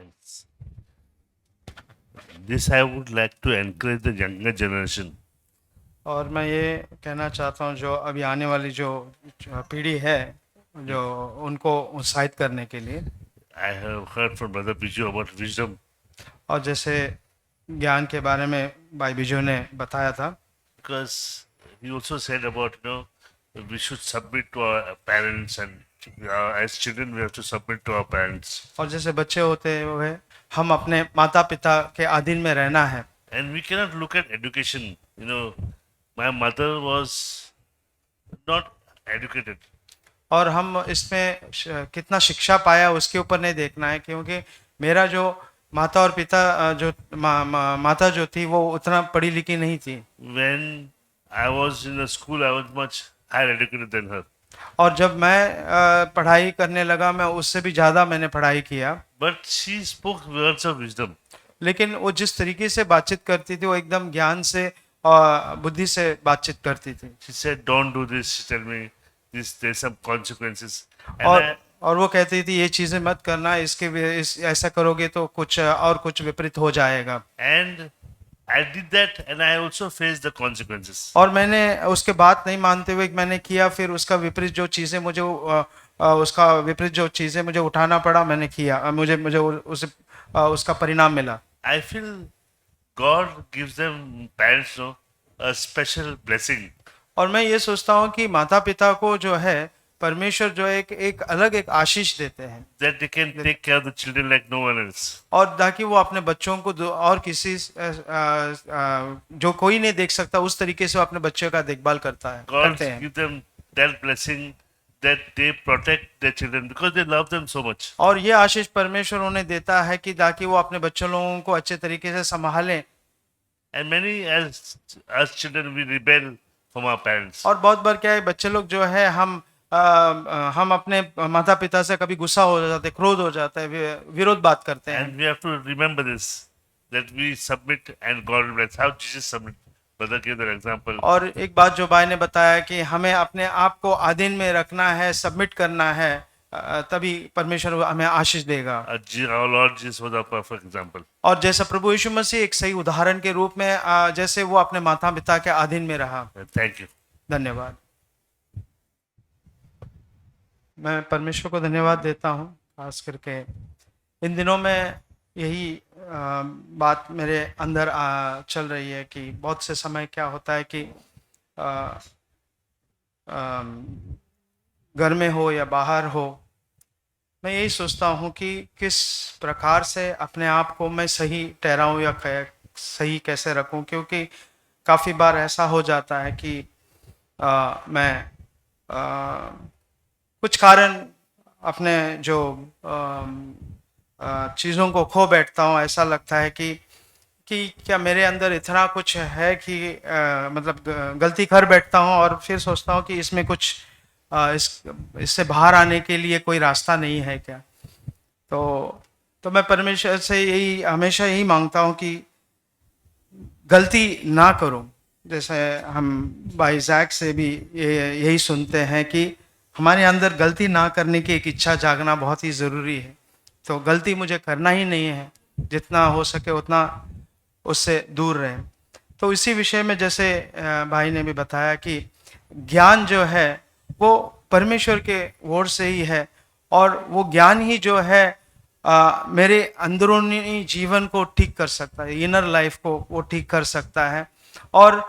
Thanks. This I would like to encourage the younger generation. और मैं ये कहना चाहता हूँ जो अभी आने वाली जो पीढ़ी है जो उनको उत्साहित करने के लिए। I have heard from Brother Biju about wisdom और जैसे ज्ञान के बारे में भाई बिजू ने बताया था, because he also said about we should submit to our parents and as children we have to submit to our parents और जैसे बच्चे होते हुए हम अपने माता पिता के अधीन में रहना है। and we cannot look at education. My mother was not educated. और हम इसमें कितना शिक्षा पाया उसके ऊपर नहीं देखना है, क्योंकि मेरा जो माता और पिता जो माता जो थी वो उतना पढ़ी लिखी नहीं थी। When I was in the school, I was much higher educated than her. और जब मैं पढ़ाई करने लगा मैं उससे भी ज़्यादा मैंने पढ़ाई किया, But she spoke words of wisdom. लेकिन वो जिस तरीके से बातचीत करती थी वो एकदम ज्ञान से और बुद्धि से बातचीत करती थी। She said, "Don't do this." She tell me, there's some consequences. And और वो कहती थी ये चीज़ें मत करना, ऐसा करोगे तो कुछ और कुछ विपरीत हो जाएगा। I did that, and I also faced the consequences. और मैंने उसके बात नहीं मानते हुए मैंने किया, फिर उसका विपरीत जो चीज़ें मुझे उसका विपरीत जो चीज़ें मुझे उठाना पड़ा मैंने किया, मुझे मुझे उसका परिणाम मिला। I feel God gives them parents, a special blessing. और मैं ये सोचता हूँ कि माता पिता को जो है परमेश्वर जो एक अलग एक आशीष देते हैं, That they can take care of the children like no one else. और ताकि वो अपने बच्चों को और किसी जो कोई नहीं देख सकता उस तरीके से वो अपने बच्चों का देखभाल God करते हैं। give them that blessing that they protect their children because they love them so much. और ये आशीष परमेश्वर उन्हें देता है कि ताकि वो अपने बच्चों लोगों को अच्छे तरीके से संभालें। And many as children we rebel from our parents. और बहुत बार क्या है, बच्चे लोग जो है हम अपने माता पिता से कभी गुस्सा हो जाते, क्रोध हो जाता है, विरोध बात करते हैं। And we have to remember this, that we submit and God will bless. How Jesus submit. Brother gave that example. और एक बात जो भाई ने बताया कि हमें अपने आप को अधीन में रखना है, सबमिट करना है, तभी परमेश्वर हमें आशीष देगा। Our Lord Jesus was a perfect example. और जैसा प्रभु यीशु मसीह एक सही उदाहरण के रूप में जैसे वो अपने माता पिता के अधीन में रहा। Thank you. धन्यवाद। मैं परमेश्वर को धन्यवाद देता हूँ, खास करके इन दिनों में यही बात मेरे अंदर चल रही है कि बहुत से समय क्या होता है कि घर में हो या बाहर हो, मैं यही सोचता हूँ कि किस प्रकार से अपने आप को मैं सही ठहराऊँ या सही कैसे रखूँ, क्योंकि काफ़ी बार ऐसा हो जाता है कि मैं कुछ कारण अपने जो चीज़ों को खो बैठता हूँ। ऐसा लगता है कि क्या मेरे अंदर इतना कुछ है कि मतलब गलती कर बैठता हूँ और फिर सोचता हूँ कि इसमें कुछ इससे बाहर आने के लिए कोई रास्ता नहीं है क्या। तो मैं परमेश्वर से हमेशा यही मांगता हूँ कि गलती ना करूँ। जैसे हम भाई जैक से भी यही सुनते हैं कि हमारे अंदर गलती ना करने की एक इच्छा जागना बहुत ही ज़रूरी है। तो गलती मुझे करना ही नहीं है, जितना हो सके उतना उससे दूर रहे। तो इसी विषय में जैसे भाई ने भी बताया कि ज्ञान जो है वो परमेश्वर के ओर से ही है, और वो ज्ञान ही जो है मेरे अंदरूनी जीवन को ठीक कर सकता है, इनर लाइफ को वो ठीक कर सकता है। और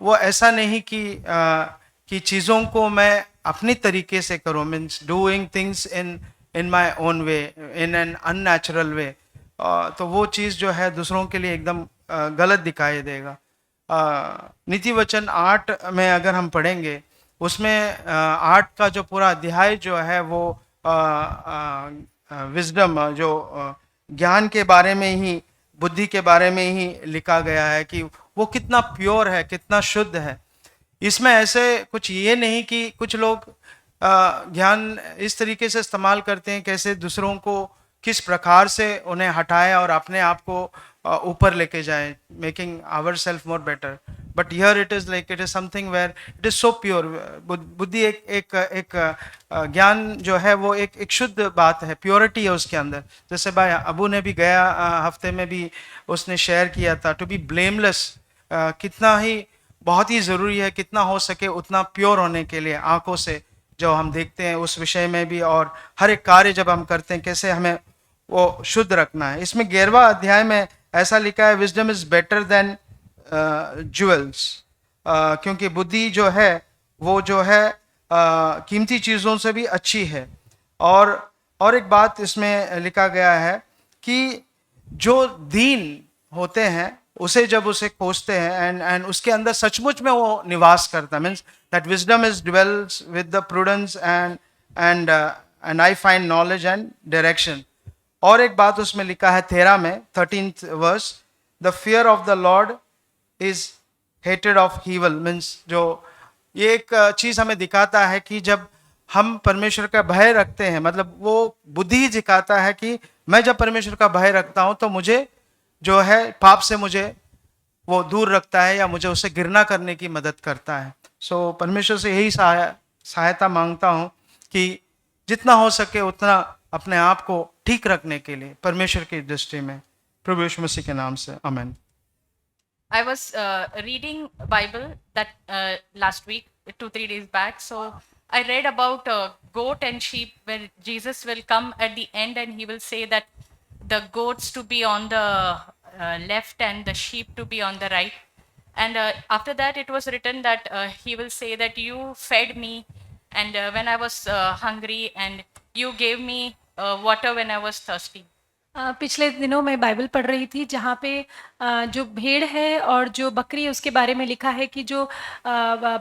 वो ऐसा नहीं कि चीज़ों को मैं अपनी तरीके से करूँ, means doing things in my own way, in an unnatural way, तो वो चीज़ जो है दूसरों के लिए एकदम गलत दिखाई देगा। नीति वचन 8 में अगर हम पढ़ेंगे, उसमें 8 का जो पूरा अध्याय जो है वो विजडम जो ज्ञान के बारे में ही, बुद्धि के बारे में ही लिखा गया है कि वो कितना प्योर है, कितना शुद्ध है। इसमें ऐसे कुछ ये नहीं कि कुछ लोग ज्ञान इस तरीके से इस्तेमाल करते हैं कैसे दूसरों को किस प्रकार से उन्हें हटाए और अपने आप को ऊपर लेके जाए, making our self more better. but here it is like it is something where it is so pure. बुद्धि एक ज्ञान जो है वो एक शुद्ध बात है, प्योरिटी है उसके अंदर. जैसे भाई अबू ने भी गया हफ्ते में भी उसने शेयर किया था, टू बी ब्लेमलेस कितना ही बहुत ही ज़रूरी है, कितना हो सके उतना प्योर होने के लिए आंखों से जो हम देखते हैं उस विषय में भी, और हर एक कार्य जब हम करते हैं कैसे हमें वो शुद्ध रखना है. इसमें 11वां अध्याय में ऐसा लिखा है, wisdom is better than jewels, क्योंकि बुद्धि जो है वो जो है कीमती चीज़ों से भी अच्छी है. और एक बात इसमें लिखा गया है कि जो दीन होते हैं उसे जब उसे खोजते हैं एंड उसके अंदर सचमुच में वो निवास करता है, means that wisdom is dwells with the prudence and I find knowledge and direction. और एक बात उसमें लिखा है 13 में 13th verse, the fear of the Lord is hated of evil, means जो ये एक चीज़ हमें दिखाता है कि जब हम परमेश्वर का भय रखते हैं, मतलब वो बुद्धि दिखाता है कि मैं जब परमेश्वर का भय रखता हूँ तो मुझे जो है पाप से मुझे वो दूर रखता है या मुझे उससे गिरना करने की मदद करता है. सो परमेश्वर से यही सहायता मांगता हूँ कि जितना हो सके उतना अपने आप को ठीक रखने के लिए परमेश्वर की दृष्टि में. प्रभु यीशु मसीह के नाम से आमीन. I was reading Bible that last week, 2-3 days back. So I read about goat and sheep, where Jesus will come at the end and he will say that the goats to be on the left and the sheep to be on the right. And after that, it was written that he will say that you fed me, and when I was hungry, and you gave me water when I was thirsty. पिछले दिनों मैं Bible पढ़ रही थी जहाँ पे जो भेड़ है और जो बकरी है उसके बारे में लिखा है कि जो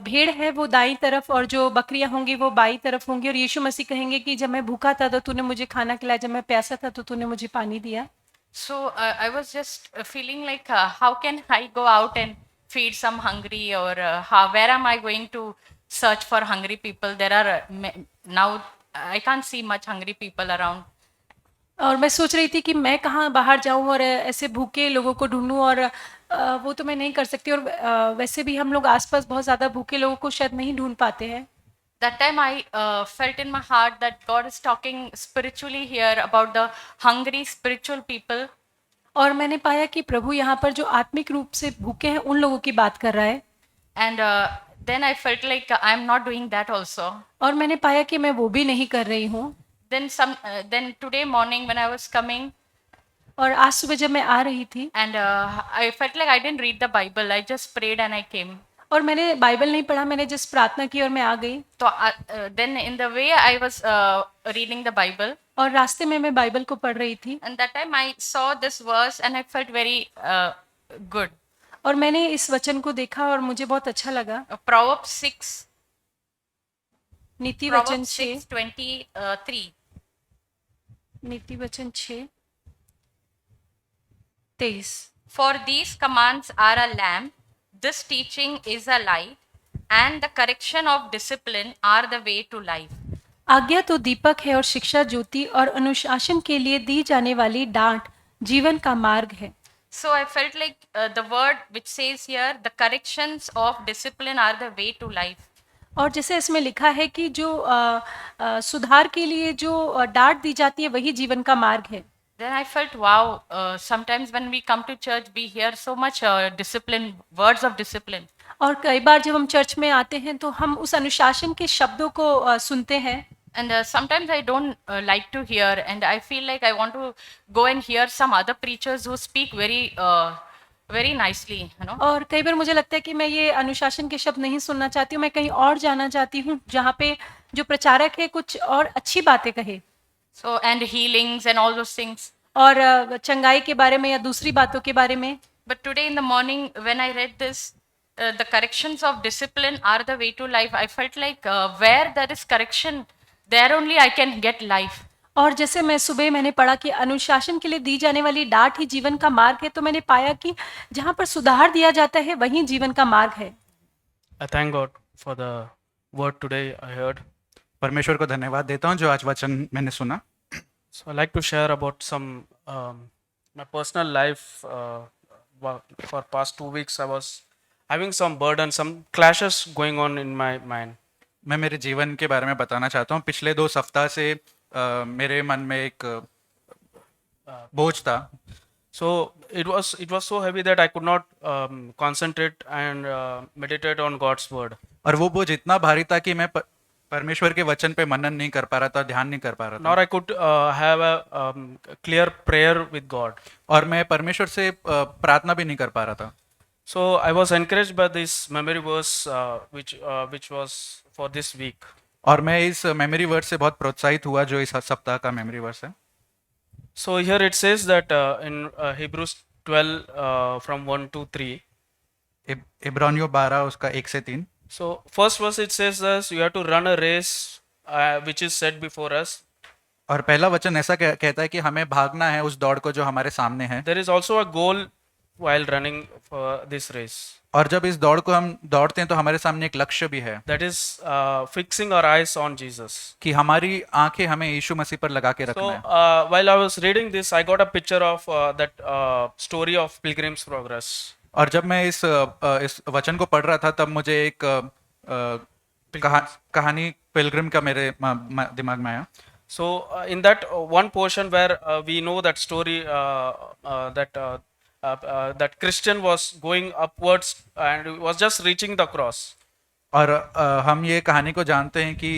भेड़ है वो दाईं तरफ और जो बकरियां होंगी वो बाईं तरफ होंगी. और यीशु मसीह कहेंगे कि जब मैं भूखा था तो तूने मुझे खाना खिलाया, जब मैं प्यासा था तो तूने मुझे पानी दिया. So I was just feeling like how can I go out and feed some hungry, or where am I going to search for hungry people? There are now I can't see much hungry people around. और मैं सोच रही थी कि मैं कहाँ बाहर जाऊँ और ऐसे भूखे लोगों को ढूंढूं, और वो तो मैं नहीं कर सकती. और वैसे भी हम लोग आसपास बहुत ज़्यादा भूखे लोगों को शायद नहीं ढूंढ पाते हैं. That time I felt in my heart that God is talking spiritually here about the hungry spiritual people. और मैंने पाया कि प्रभु यहाँ पर जो आत्मिक रूप से भूखे हैं उन लोगों की बात कर रहा है. And then I felt like I am not doing that also. और मैंने पाया कि मैं वो भी नहीं कर रही हूँ. Then today morning when I was coming, और आज सुबह जब मैं आ रही थी, and I felt like I didn't read the Bible. I just prayed and I came. और मैंने बाइबल नहीं पढ़ा, मैंने जस्ट प्रार्थना की और मैं आ गई. So then in the way I was reading the Bible, और रास्ते में मैं बाइबल को पढ़ रही थी, and that time I saw this verse and I felt very good. और मैंने इस वचन को देखा और मुझे बहुत अच्छा लगा. Proverbs 6, नीति वचन Proverbs 6, 6:23. नीति वचन 6:23. For these commands are a lamp, this teaching is a light, and the correction of discipline are the way to life. आज्ञा तो दीपक है और शिक्षा ज्योति, और अनुशासन के लिए दी जाने वाली डांट जीवन का मार्ग है. So I felt like the word which says here, the corrections of discipline are the way to life. और जैसे इसमें लिखा है कि जो सुधार के लिए जो डांट दी जाती है वही जीवन का मार्ग है. Then I felt, wow, sometimes when we come to church, we hear so much discipline, words of discipline. और कई बार जब हम चर्च में आते हैं तो हम उस अनुशासन के शब्दों को सुनते हैं. And sometimes I don't like to hear, and I feel like I want to go and hear some other preachers who speak very nicely, you know. और कई बार मुझे लगता है कि मैं ये अनुशासन के शब्द नहीं सुनना चाहती हूँ, मैं कहीं और जाना चाहती हूँ जहाँ पे जो प्रचारक है कुछ और अच्छी बातें कहे. So and healings and all those things. और चंगाई के बारे में या दूसरी बातों के बारे में. But today in the morning when I read this, the corrections of discipline are the way to life. I felt like where there is correction, there only I can get life. और जैसे मैं सुबह मैंने पढ़ा कि अनुशासन के लिए दी जाने वाली डांट ही जीवन का मार्ग है, तो मैंने पाया कि जहाँ पर सुधार दिया जाता है वहीं जीवन का मार्ग है. I thank God for the word today I heard. परमेश्वर को धन्यवाद देता हूँ जो आज वचन मैंने सुना. So I like to share about some my personal life. For past 2 weeks I was having some burden, some clashes going on in my mind. मैं मेरे जीवन के बारे में बताना चाहता हूँ। पिछले 2 सप्ताह से मेरे मन में एक बोझ था। So it was so heavy that I could not concentrate and meditate on God's word. और वो बोझ इतना भारी था कि मैं परमेश्वर के वचन पे मनन नहीं कर पा रहा था, ध्यान नहीं कर पा रहा था। Nor I could have a clear prayer with God. और मैं परमेश्वर से प्रार्थना भी नहीं कर पा रहा था। So I was encouraged by this memory verse which was for this week. और मैं इस मेमोरी वर्स से बहुत प्रोत्साहित हुआ जो इस सप्ताह का मेमोरी वर्स है। So here it says that in Hebrews 12 from 1 to 3. इब्रानियों 12 उसका 1 से 3। So first verse it says that you have to run a race which is set before us. और पहला वचन ऐसा कहता है कि हमें भागना है उस दौड़ को जो हमारे सामने है। There is also a goal while running for this race. और जब इस दौड़ को हम दौड़ते हैं तो हमारे सामने एक लक्ष्य भी है। That is fixing our eyes on Jesus. कि हमारी आंखें हमें यीशु मसीह पर लगा के रखना है। So while I was reading this, I got a picture of that story of Pilgrim's Progress. और जब मैं इस वचन को पढ़ रहा था तब मुझे एक कहानी पिलग्रिम का मेरे दिमाग में आया। So in that one portion where we know that story that Christian was going upwards and was just reaching the cross. और हम ये कहानी को जानते हैं कि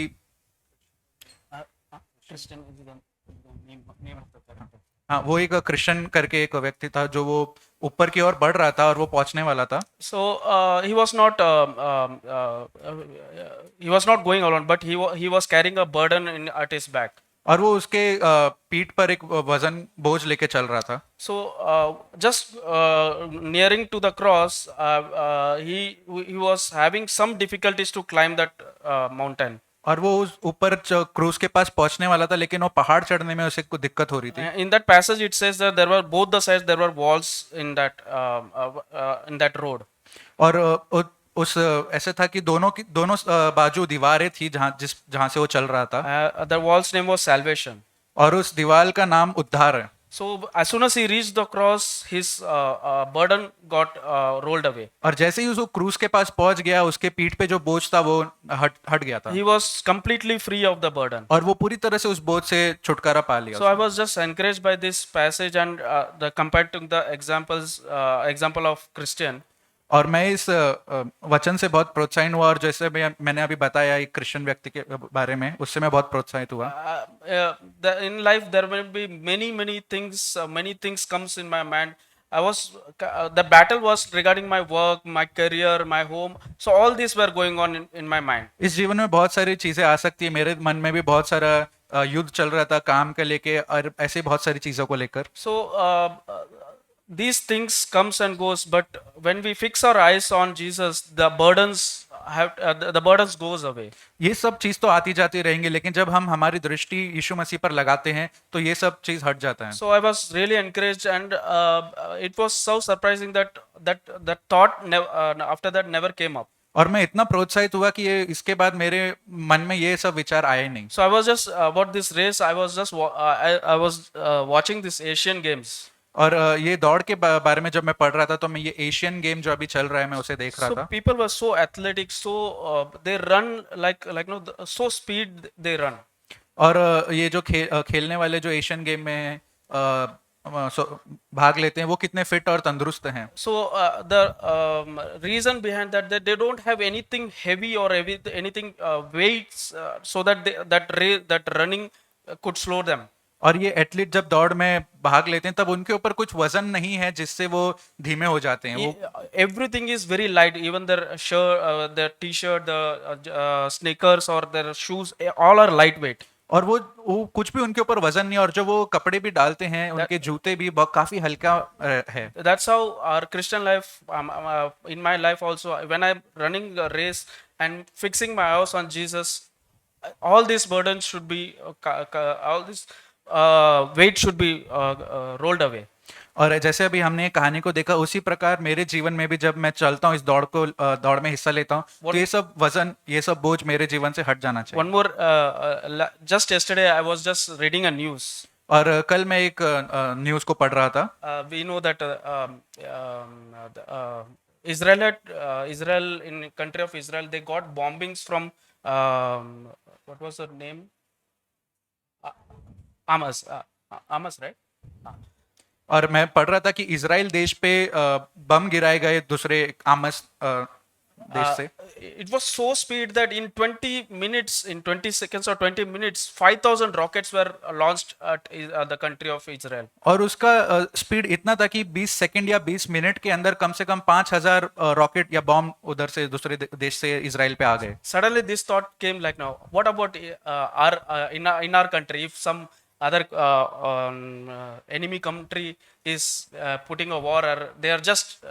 हाँ वो एक क्रिश्चियन करके एक व्यक्ति था जो वो ऊपर की ओर बढ़ रहा था और वो पहुंचने वाला था। So he was not going alone, but he was carrying a burden at his back. और वो उसके पीठ पर एक वजन बोझ लेके चल रहा था। So just nearing to the cross, he was having some difficulties to climb that mountain. और वो उस ऊपर क्रूज के पास पहुंचने वाला था लेकिन वो पहाड़ चढ़ने में उसे कुछ दिक्कत हो रही थी। In that passage it says that there were both the sides there were walls in that road. और उस ऐसे था कि दोनों बाजू दीवारें थी जहां से वो चल रहा था। The wall's name was salvation. और उस दीवार का नाम उद्धार है। So as soon as he reached the cross, his burden got rolled away. और जैसे ही वो क्रूस के पास पहुंच गया उसके पीठ पे जो बोझ था वो हट गया था। He was completely free of the burden. और वो पूरी तरह से उस बोझ से छुटकारा पा लिया। So I was just encouraged by this passage and compared to the example of Christian. और मैं इस वचन से बहुत प्रोत्साहित हुआ और जैसे मैंने अभी बताया एक क्रिश्चियन व्यक्ति के बारे में उससे मैं बहुत प्रोत्साहित हुआ। In life there will be many things comes in my mind. The battle was regarding my work, my career, my home. So all these were going on in my mind. इस जीवन में बहुत सारी चीजें आ सकती है। मेरे मन में भी बहुत सारा युद्ध चल रहा था काम के लेके और ऐसे बहुत सारी चीजों को लेकर। So these things comes and goes, but when we fix our eyes on Jesus, the burdens goes away. ये सब चीज तो आती जाती रहेंगी लेकिन जब हम हमारी दृष्टि यीशु मसीह पर लगाते हैं तो ये सब चीज हट जाता है। So I was really encouraged and it was so surprising that thought after that never came up. और मैं इतना प्रोत्साहित हुआ कि ये इसके बाद मेरे मन में ये सब विचार आए नहीं। So I was just about this race, I was watching this Asian Games. और ये दौड़ के बारे में जब मैं पढ़ रहा था तो मैं ये एशियन गेम जो अभी चल रहा है मैं उसे देख रहा था। People were so athletic, so they run like no so speed they run. और ये जो खेलने वाले जो एशियन गेम में भाग लेते हैं वो कितने फिट और तंदुरुस्त हैं। So the reason behind that they don't have anything heavy or anything weights so that that running could slow them. और ये एथलीट जब दौड़ में भाग लेते हैं तब उनके ऊपर कुछ वजन नहीं है जिससे वो धीमे हो जाते हैं। वो everything is very light, even their shirt, their t-shirt, the sneakers और their shoes all are light weight. और वो कुछ भी उनके ऊपर वजन नहीं और जो वो कपड़े भी डालते हैं उनके जूते भी काफी हल्का है। That's how our Christian life, in my life also, when I am running a race and fixing my eyes on Jesus, all this burden should be, all this weight should be rolled away. और जैसे अभी हमने एक कहानी को देखा उसी प्रकार मेरे जीवन में भी जब मैं चलता हूँ इस दौड़ में हिस्सा लेता हूँ तो ये सब वजन, ये सब बोझ मेरे जीवन से हट जाना चाहिए। One more, just yesterday I was just reading a news. और कल मैं एक न्यूज़ को पढ़ रहा था। We know that Israel in country of Israel, they got bombings from what was her name? Hamas, Hamas, right? और मैं पढ़ रहा था कि इजराइल देश पे बम गिराए गए दूसरे आमस देश से. It was so speed that in 20 minutes, in 20 seconds or 20 minutes, 5,000 rockets were launched at the country of Israel. और उसका स्पीड इतना था कि 20 सेकंड या 20 मिनट के अंदर कम से कम 5,000 रॉकेट या बॉम्ब उधर से दूसरे देश से इजराइल पे आ गए. Suddenly this thought came like, now what about in our country, if some other enemy country is putting a war, or they are just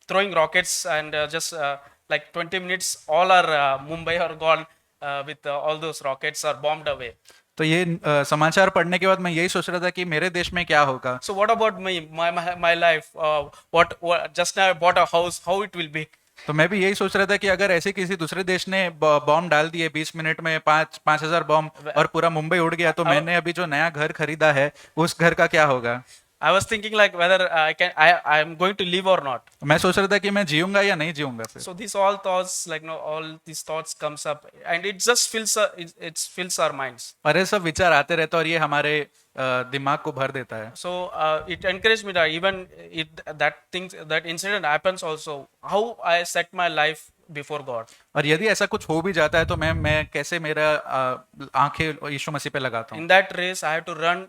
throwing rockets, and just like 20 minutes all are Mumbai are gone with all those rockets are bombed away. तो ये समाचार पढ़ने के बाद मैं यही सोच रहा था कि मेरे देश में क्या होगा. So what about me, my life? What just now I bought a house, how it will be? तो मैं भी यही सोच रहा था कि अगर ऐसे किसी दूसरे देश ने बॉम्ब डाल दिए 20 मिनट में 5,000 बॉम्ब और पूरा मुंबई उड़ गया, तो मैंने अभी जो नया घर खरीदा है उस घर का क्या होगा. I was thinking like whether I am going to live or not. मैं सोच रहा था कि मैं जीऊंगा या नहीं जीऊंगा फिर. So these all thoughts, like all these thoughts comes up, and it just it fills our minds. और ये सब विचार आते रहते हैं और ये हमारे दिमाग को भर देता है. So it encouraged me that even that incident happens also, how I set my life before God. और यदि ऐसा कुछ हो भी जाता है तो मैं कैसे मेरा आंखें यीशु मसीह पे लगाता हूँ. In that race I have to run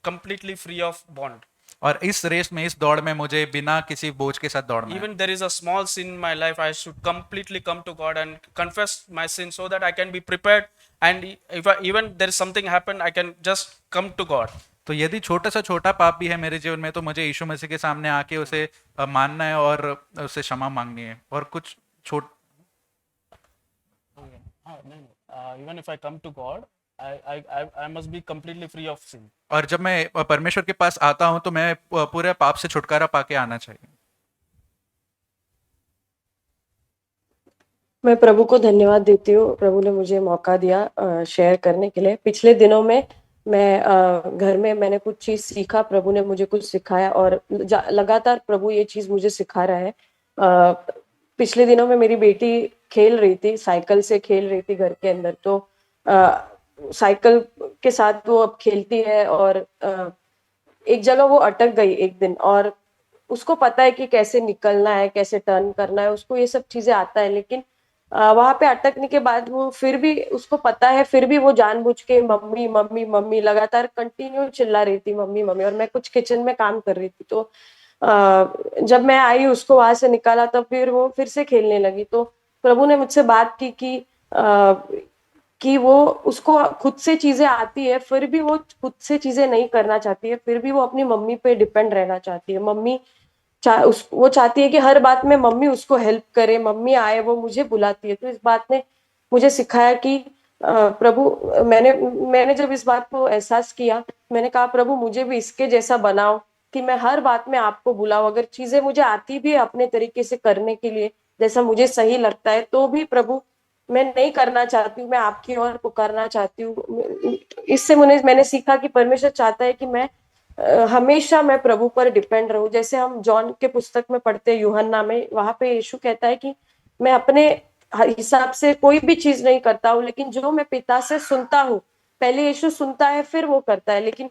completely free of bond. और इस रेस में, इस दौड़ में मुझे बिना किसी बोझ के साथ दौड़ना है. Even there is a small sin in my life, I should completely come to God and confess my sin so that I can be prepared, and if even there is something happen, I can just come to God. तो यदि छोटा सा छोटा पाप भी है मेरे जीवन में तो मुझे यीशु मसीह के सामने आके उसे मानना है और उसे क्षमा मांगनी है. और कुछ Even if I come to God, I must be completely free of sin. और जब मैं परमेश्वर के पास आता हूं तो मैं पूरे पाप से छुटकारा पाके आना चाहिए. मैं प्रभु को धन्यवाद देती हूँ. प्रभु ने मुझे मौका दिया शेयर करने के लिए. पिछले दिनों में मैं घर में मैंने कुछ चीज सीखा, प्रभु ने मुझे कुछ सिखाया और लगातार प्रभु ये चीज मुझे सिखा रहा है. पिछले दिनों में मेरी बेटी खेल रही थी, साइकिल से खेल रही थी घर के अंदर. तो साइकिल के साथ वो अब खेलती है और एक जगह वो अटक गई एक दिन, और उसको पता है कि कैसे निकलना है, कैसे टर्न करना है, उसको ये सब चीजें आता है. लेकिन वहां पे अटकने के बाद वो फिर भी उसको पता है, फिर भी वो जानबूझ के मम्मी मम्मी मम्मी लगातार कंटिन्यू चिल्ला रही थी, मम्मी मम्मी. और मैं कुछ किचन में काम कर रही थी, तो जब मैं आई उसको वहां से निकाला तब फिर वो फिर से खेलने लगी. तो प्रभु ने मुझसे बात की कि वो उसको खुद से चीजें आती है, फिर भी वो खुद से चीजें नहीं करना चाहती है, फिर भी वो अपनी मम्मी पे डिपेंड रहना चाहती है. मम्मी वो चाहती है कि हर बात में मम्मी उसको हेल्प करे, मम्मी आए, वो मुझे बुलाती है. तो इस बात ने मुझे सिखाया कि प्रभु, मैंने जब इस बात को एहसास किया, मैंने कहा प्रभु मुझे भी इसके जैसा बनाओ कि मैं हर बात में आपको बुलाऊं. अगर चीजें मुझे आती भी है अपने तरीके से करने के लिए, जैसा मुझे सही लगता है, तो भी प्रभु मैं नहीं करना चाहती हूँ, मैं आपकी ओर पुकारना चाहती हूँ. इससे मैंने सीखा कि परमेश्वर चाहता है कि मैं हमेशा मैं प्रभु पर डिपेंड रहूं. जैसे हम जॉन के पुस्तक में पढ़ते हैं, यूहन्ना में, वहां पे यीशु कहता है कि मैं अपने हिसाब से कोई भी चीज नहीं करता हूँ, लेकिन जो मैं पिता से सुनता हूँ. पहले यीशु सुनता है फिर वो करता है. लेकिन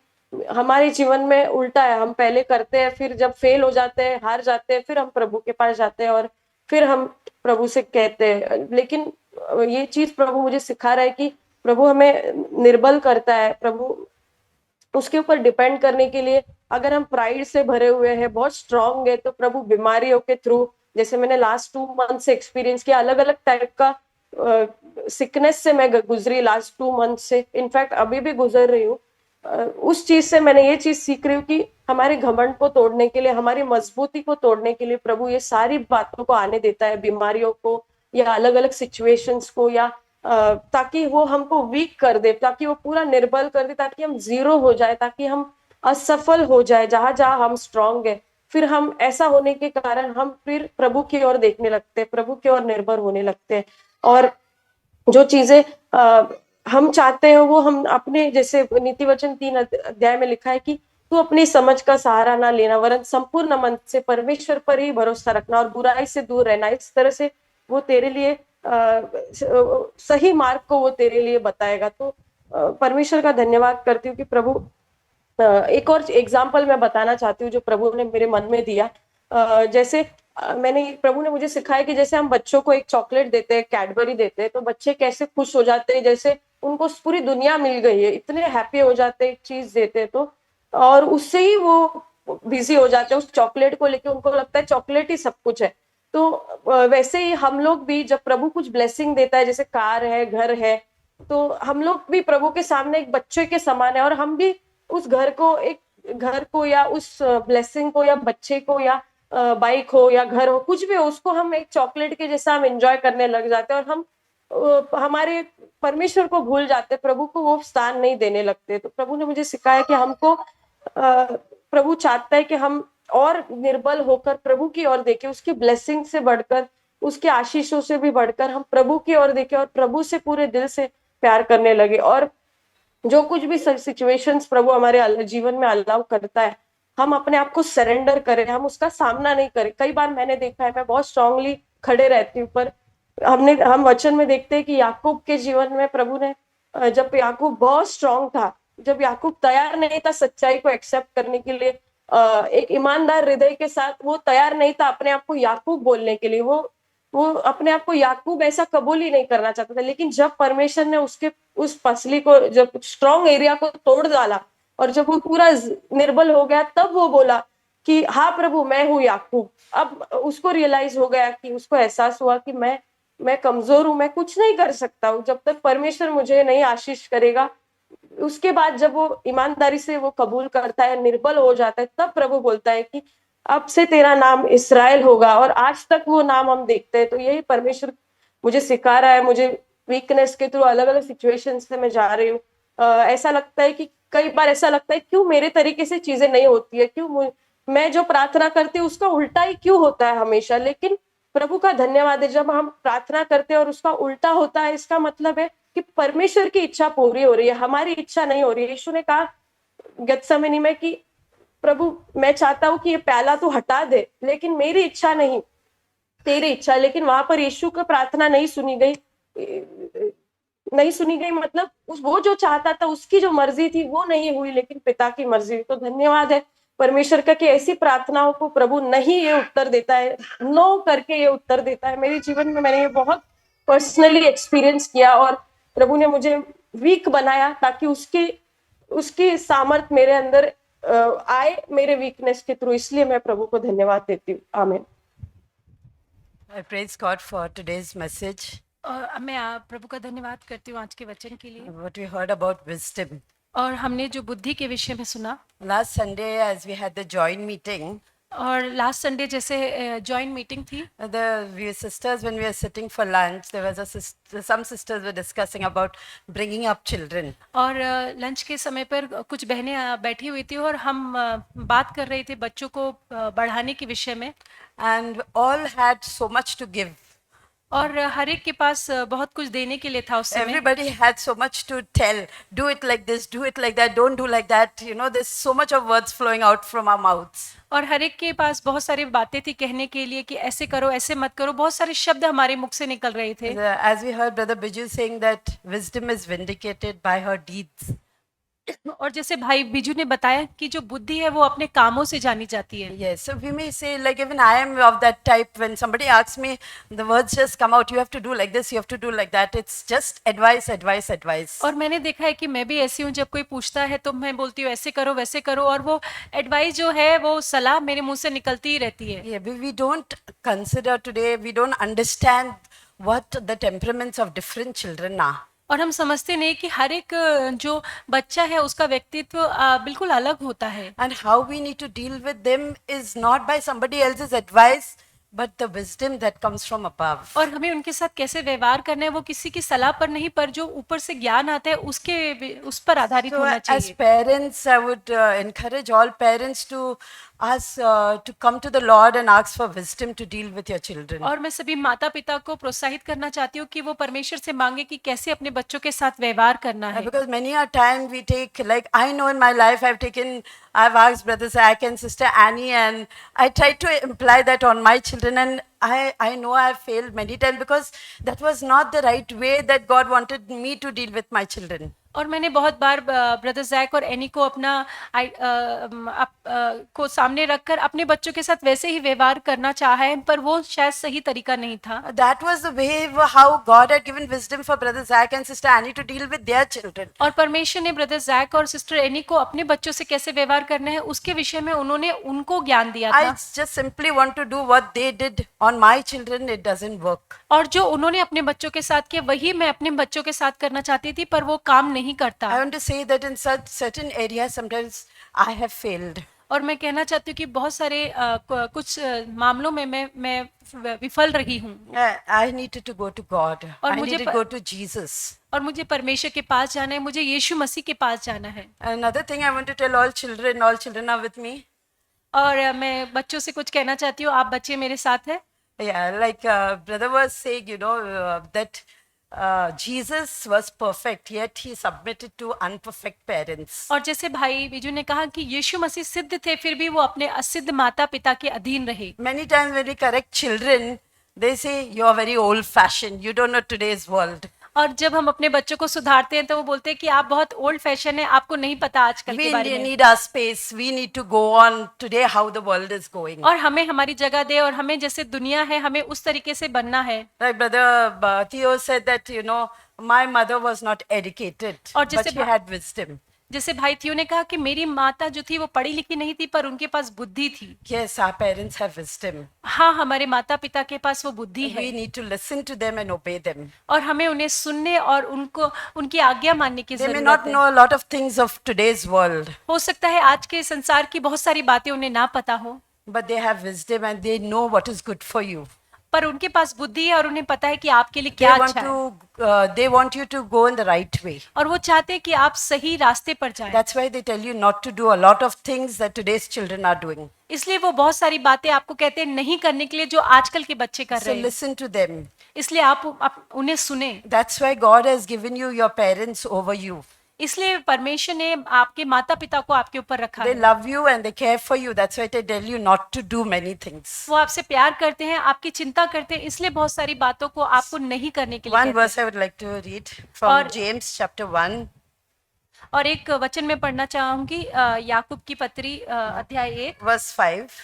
हमारे जीवन में उल्टा है, हम पहले करते हैं, फिर जब फेल हो जाते हैं, हार जाते हैं, फिर हम प्रभु के पास जाते हैं और फिर हम प्रभु से कहते हैं. लेकिन ये चीज प्रभु मुझे सिखा रहा है कि प्रभु हमें निर्बल करता है. प्रभु उसके ऊपर डिपेंड करने के लिए, अगर हम प्राइड से भरे हुए हैं, बहुत स्ट्रांग है, तो प्रभु बीमारियों के थ्रू, जैसे मैंने लास्ट 2 मंथ से एक्सपीरियंस किया, अलग अलग टाइप का सिकनेस से मैं गुजरी लास्ट 2 मंथ से. इनफैक्ट अभी भी गुजर रही हूँ. उस चीज से मैंने ये चीज सीख रही हूँ कि हमारे घमंड को तोड़ने के लिए, हमारी मजबूती को तोड़ने के लिए प्रभु ये सारी बातों को आने देता है, बीमारियों को या अलग अलग सिचुएशंस को, या ताकि वो हमको वीक कर दे, ताकि वो पूरा निर्बल कर दे, ताकि हम जीरो हो जाए, ताकि हम असफल हो जाए जहां जहां हम स्ट्रांग है. फिर हम ऐसा होने के कारण हम फिर प्रभु की ओर देखने लगते हैं, प्रभु की ओर निर्भर होने लगते हैं. और जो चीजें हम चाहते हैं वो हम अपने, जैसे नीति वचन 3 अध्याय में लिखा है कि तू अपनी समझ का सहारा ना लेना, वरन संपूर्ण मन से परमेश्वर पर ही भरोसा रखना और बुराई से दूर रहना। इस तरह से वो तेरे लिए सही मार्ग को वो तेरे लिए बताएगा। तो परमेश्वर का धन्यवाद करती हूँ कि प्रभु एक और एग्जाम्पल मैं बताना चाहती हूँ जो प्रभु ने मेरे मन में दिया। जैसे प्रभु ने मुझे सिखाया कि जैसे हम बच्चों को एक चॉकलेट देते हैं, कैडबरी देते हैं, तो बच्चे कैसे खुश हो जाते हैं, जैसे उनको पूरी दुनिया मिल गई है, इतने हैप्पी हो जाते हैं एक चीज देते हैं तो, और उससे ही वो बिजी हो जाते हैं उस चॉकलेट को लेके, उनको लगता है चॉकलेट ही सब कुछ है। तो वैसे ही हम लोग भी जब प्रभु कुछ ब्लेसिंग देता है, जैसे कार है, घर है, तो हम लोग भी प्रभु के सामने एक बच्चे के समान है, और हम भी उस घर को या उस ब्लेसिंग को या बच्चे को या बाइक हो या घर हो, कुछ भी हो, उसको हम एक चॉकलेट के जैसा हम एंजॉय करने लग जाते हैं, और हम हमारे परमेश्वर को भूल जाते, प्रभु को वो स्थान नहीं देने लगते। तो प्रभु ने मुझे सिखाया कि हमको प्रभु चाहता है कि हम और निर्बल होकर प्रभु की ओर देखें, उसकी ब्लेसिंग से बढ़कर, उसके आशीषों से भी बढ़कर हम प्रभु की ओर देखें और प्रभु से पूरे दिल से प्यार करने लगे। और जो कुछ भी सिचुएशंस प्रभु हमारे जीवन में अलाउ करता है, हम अपने आप को सरेंडर करें, हम उसका सामना नहीं करें। कई बार मैंने देखा है, मैं बहुत स्ट्रांगली खड़े रहती हूँ, पर हम वचन में देखते हैं कि याकूब के जीवन में प्रभु ने, जब याकूब बहुत स्ट्रांग था, जब याकूब तैयार नहीं था सच्चाई को एक्सेप्ट करने के लिए, एक ईमानदार हृदय के साथ वो तैयार नहीं था अपने आप को याकूब बोलने के लिए, वो अपने आप को याकूब ऐसा कबूल ही नहीं करना चाहता था। लेकिन जब परमेश्वर ने उसके उस पसली को, जब स्ट्रॉन्ग एरिया को तोड़ डाला और जब वो पूरा निर्बल हो गया, तब वो बोला कि हाँ प्रभु, मैं हूँ याकूब। अब उसको रियलाइज हो गया, कि उसको एहसास हुआ कि मैं कमजोर हूँ, मैं कुछ नहीं कर सकता हूँ जब तक परमेश्वर मुझे नहीं आशीष करेगा। उसके बाद जब वो ईमानदारी से वो कबूल करता है, निर्बल हो जाता है, तब प्रभु बोलता है कि अब से तेरा नाम इस्राएल होगा। और आज तक वो नाम हम देखते हैं। तो यही परमेश्वर मुझे सिखा रहा है। मुझे वीकनेस के थ्रू अलग अलग सिचुएशन से मैं जा रही हूँ। ऐसा लगता है कि कई बार ऐसा लगता है क्यों मेरे तरीके से चीजें नहीं होती है, क्यों मैं जो प्रार्थना करती हूँ उसका उल्टा ही क्यों होता है हमेशा। लेकिन प्रभु का धन्यवाद है, जब हम प्रार्थना करते हैं और उसका उल्टा होता है, इसका मतलब है कि परमेश्वर की इच्छा पूरी हो रही है, हमारी इच्छा नहीं हो रही है। यीशु ने कहा गतसमनी में कि प्रभु, मैं चाहता हूं कि ये प्याला तू हटा दे, लेकिन मेरी इच्छा नहीं, तेरी इच्छा। लेकिन वहां पर यीशु की प्रार्थना नहीं सुनी गई, मतलब वो जो चाहता था, उसकी जो मर्जी थी वो नहीं हुई, लेकिन पिता की मर्जी हुई। तो धन्यवाद है परमेश्वर का कि ऐसी प्रार्थनाओं को प्रभु नहीं ये उत्तर देता है, नो करके ये उत्तर देता है। मेरे जीवन में मैंने ये बहुत पर्सनली एक्सपीरियंस किया, और प्रभु ने मुझे वीक बनाया ताकि उसकी सामर्थ मेरे अंदर आए, मेरे वीकनेस के थ्रू। इसलिए मैं प्रभु को धन्यवाद देती हूँ। आमीन। I praise God for today's message. और मैं प्रभु का धन्यवाद करती हूँ आज के वचन के लिए, What we heard about wisdom. और हमने जो बुद्धि के विषय में सुना। Last Sunday, as we had the joint meeting, और लास्ट संडे जैसे जॉइंट मीटिंग थी, we sisters, when we were sitting for lunch, there was some sisters were discussing about bringing up children. और लंच के समय पर कुछ बहनें बैठी हुई थी और हम बात कर रहे थे बच्चों को बढ़ाने के विषय में, And all had so much to give. और हर एक के पास बहुत कुछ देने के लिए था उस समय। Everybody had so much to tell. Do it like this, do it like that, don't do like that. You know, there's so much of words flowing out from our mouths. और हर एक के पास बहुत सारी बातें थी कहने के लिए कि ऐसे करो, ऐसे मत करो। बहुत सारे शब्द हमारे मुख से निकल रहे थे। As we heard Brother Biju saying that wisdom is vindicated by her deeds. और जैसे भाई बिजू ने बताया कि जो बुद्धि है वो अपने कामों से जानी जाती है। Yes, so we may say, like, even I am of that type. When somebody asks me, the words just come out. You have to do like this, you have to do like that. It's just advice, advice, advice. और मैंने देखा है कि मैं भी ऐसी हूँ, जब कोई पूछता है तो मैं बोलती हूँ ऐसे करो, वैसे करो, और वो एडवाइस जो है, वो सलाह मेरे मुंह से निकलती ही रहती है। Yeah, we don't consider today, we don't understand what the temperaments of different children are. और हम समझते नहीं कि हर एक जो बच्चा है उसका व्यक्तित्व बिल्कुल अलग होता है। And how we need to deal with them is not by somebody else's advice, but the wisdom that comes from above. और हमें उनके साथ कैसे व्यवहार करना है, वो किसी की सलाह पर नहीं, पर जो ऊपर से ज्ञान आता है उस पर आधारित So होना as चाहिए। parents, I would encourage all parents to ask to come to the Lord and ask for wisdom to deal with your children. और मैं सभी माता पिता को प्रोत्साहित करना चाहती हूँ कि वो परमेश्वर से मांगे कि कैसे अपने बच्चों के साथ व्यवहार करना है। Because many a time we take, like I know in my life I've asked Brother Zach and Sister Annie, and I tried to imply that on my children, and I know I've failed many times because that was not the right way that God wanted me to deal with my children. और मैंने बहुत बार brother Jack और any को को सामने रखकर अपने बच्चों के साथ वैसे ही व्यवहार करना चाहा है, पर वो शायद सही तरीका नहीं था। That was the way how God had given wisdom for Brother Zach and Sister Annie to deal with their children. और परमेश्वर ने ब्रदर जैक और सिस्टर एनी को अपने बच्चों से कैसे व्यवहार करना है उसके विषय में उन्होंने उनको ज्ञान दिया I था। just simply want to do what they did on my children. It doesn't work. और जो उन्होंने अपने बच्चों के साथ किया वही मैं अपने बच्चों के साथ करना चाहती थी, पर वो काम नहीं करता। I want to say that in such certain areas sometimes I have failed. और मैं कहना चाहती हूँ कि बहुत सारे कुछ मामलों में मैं विफल रही हूँ। I needed to go to God. और I मुझे needed to go to Jesus. और मुझे परमेश्वर के पास जाना है, मुझे यीशु मसीह के पास जाना है। Another thing I want to tell all children are with me. और मैं बच्चों से कुछ कहना चाहती हूँ, आप बच्चे मेरे साथ हैं। Yeah, like brother was saying, that Jesus was perfect, yet he submitted to unperfect parents. और जैसे भाई बीजू ने कहा कि यीशु मसीह सिद्ध थे, फिर भी वो अपने असिद्ध माता पिता के अधीन रहे। Many times when we correct children, they say, you are very old-fashioned, you don't know today's world. और जब हम अपने बच्चों को सुधारते हैं तो वो बोलते हैं कि आप बहुत ओल्ड फैशन है, आपको नहीं पता आजकल के बारे We में। need our space, we need to go on today how the world is going. और हमें हमारी जगह दे, और हमें जैसे दुनिया है हमें उस तरीके से बनना है। Like Brother Theo said that, my mother was not educated, और but जैसे she had wisdom. जैसे भाई थियो ने कहा कि मेरी माता जो थी वो पढ़ी लिखी नहीं थी, पर उनके पास बुद्धि थी। Yes, our parents have wisdom. हाँ, हमारे माता पिता के पास वो बुद्धि है We need to listen to them and obey them. और हमें उन्हें सुनने और उनको उनकी आज्ञा मानने की They may जरूरत not है। know a lot of things of today's world, हो सकता है आज के संसार की बहुत सारी बातें उन्हें ना पता हो, but they have wisdom and they know what is good for you. पर उनके पास बुद्धि है और उन्हें पता है कि आपके लिए क्या अच्छा है। They want you to go in the right way. और वो चाहते हैं कि आप सही रास्ते पर जाएं। That's why they tell you not to do a lot of things that today's children are doing. इसलिए वो बहुत सारी बातें आपको कहते हैं नहीं करने के लिए जो आजकल के बच्चे कर So रहे हैं। listen to them. इसलिए आप उन्हें सुने। That's why God has given you your parents over you. इसलिए परमेश्वर ने आपके माता पिता को आपके ऊपर रखा They है। love you and they care for you. That's why they tell you not to do many things. वो आपसे प्यार करते हैं, आपकी चिंता करते हैं, इसलिए बहुत सारी बातों को आपको नहीं करने के लिए One कहते verse I would like to read from और- James chapter 1. हैं। और एक वचन में पढ़ना चाहूंगी, याकूब की पत्री अध्याय 1 Verse 5.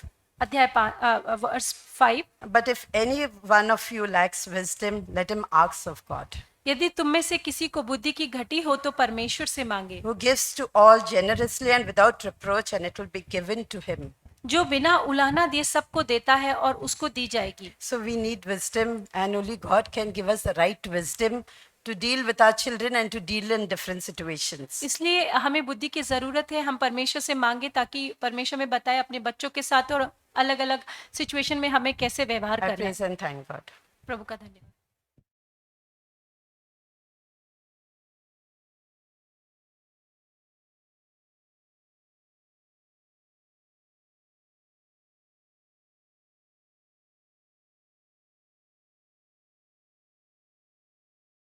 अध्याय 5 5। But if any one of you lacks wisdom, let him ask of God, यदि तुम में से किसी को बुद्धि की घटी हो तो परमेश्वर से मांगे, who gives to all generously and without reproach, and it will be given to him. जो बिना उलाहना दिए सबको देता है और उसको दी जाएगी। So we need wisdom, and only God can give us the right wisdom to deal with our children and to deal in different situations. इसलिए हमें बुद्धि की जरूरत है, हम परमेश्वर से मांगे ताकि परमेश्वर में बताए अपने बच्चों के साथ और अलग अलग सिचुएशन में हमें कैसे व्यवहार I करना है। praise and thank God. प्रभु का धन्यवाद।